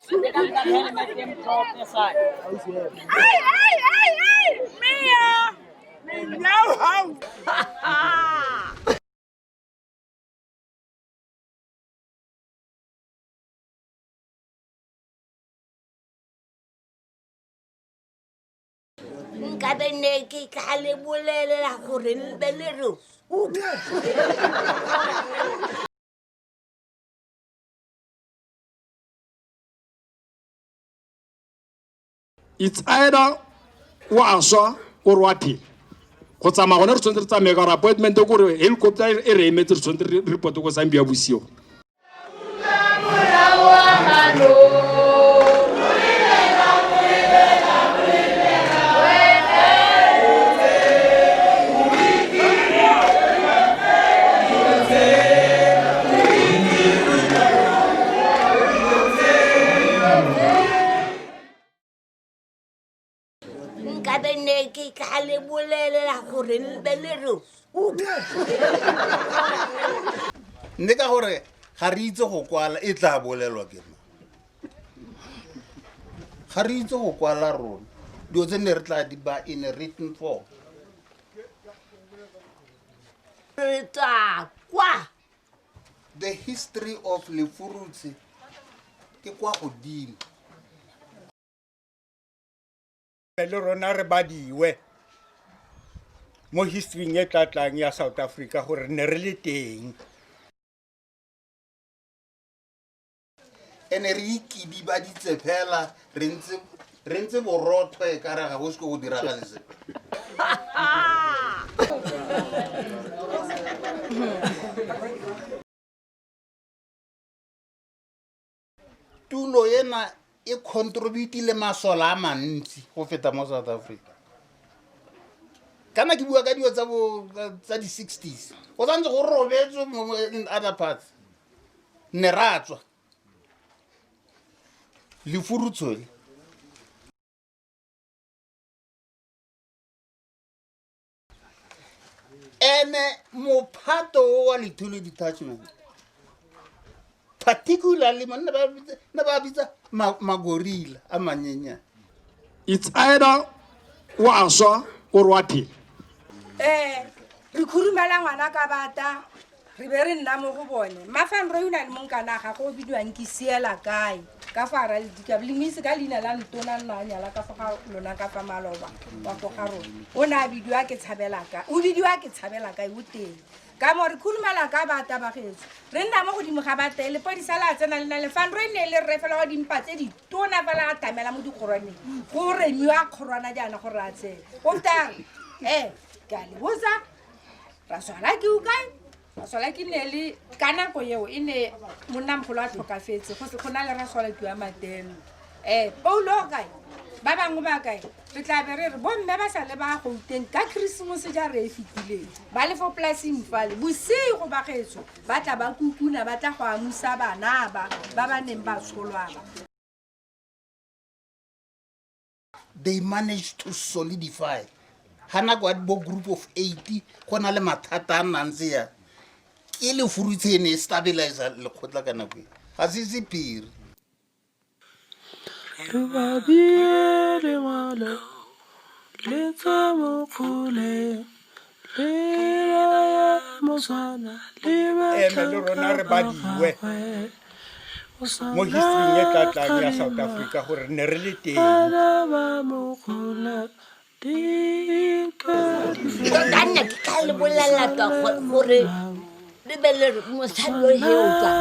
Take out that helmet and throw it aside. Ay! Mia! No house! Nkabe ne ke tla le bolelela gore le be le re It's either wa swa or wa thi go tsamaya gone re tshwanetse re tsamaye ka gore appointment gore helicopter e re emetse re tshwanetse re reporte ko Zambia bosigo. nkabe ne ke tla le bolelela gore le be le re nne ka gore ga re itse go kwala e tla bolelwa ke nna ga re itse go kwala rona dio tse ne re tla di ba in a written form re tla kwa the history of Lefurutse ke kwa godimo Le rona re badiwe mo history e tlatlang ya South Africa gore ne re le teng. ene re ikidibaditse fela re ntse borotho e ka re ga go se go diragale sepe tulo ena e contributile masola a mantsi go feta mo South Africa kana ke bua ka dio tsa di 60s go tsantse go robetswe in other parts ne ratswa Lefurutse ene mophato wa Lithuli detachment particularly manna ba bitsa magorila a manyenyane. It's either wa swa or wa thi re khurumela ngwana ka bata re be re nna mo go bone mafan re una le monkana ga go bidiwang ke siela kae ka fara le dika blimisi ka lina la ntona nna nyala ka fa lona ka fa maloba wa go ga rona o na bidiwa ke tshabela ka o bidiwa ke tshabela kae o teng ka mo re khurumela ka bata ba getso re nna mo godimo ga bata le podisa la tsena le na le fan re ne le re fela wa dimpatse di tona fela ga tamela mo dikhorwane go re miwa khorwana jana go ratse o tang ka le bosa ra swala ke u kae rasola ke ne le ka nako eo e ne monnamogolo a tlhokafetse go na le rasola ke wa mateno paulo kae ba bangwe ba kae re tla be re re bomme ba sa le ba Gauteng ka Christmas ja re e fetileng ba le fo polasing fale bosigo ba getso ba tla ba kukuna ba tla go amusa bana ba neng ba tsholwa ba They managed to solidify hana kwa bo group of 80 go na le mathata a nantse ya ke Lefurutse ene e stabilize le khotla ka nako ga se sepiri Le rona re badiwe mo history e tlatlang ya South Africa gore ne re le teng. ka nna ke tla le bolelela gore le be le re mosadi o heo ka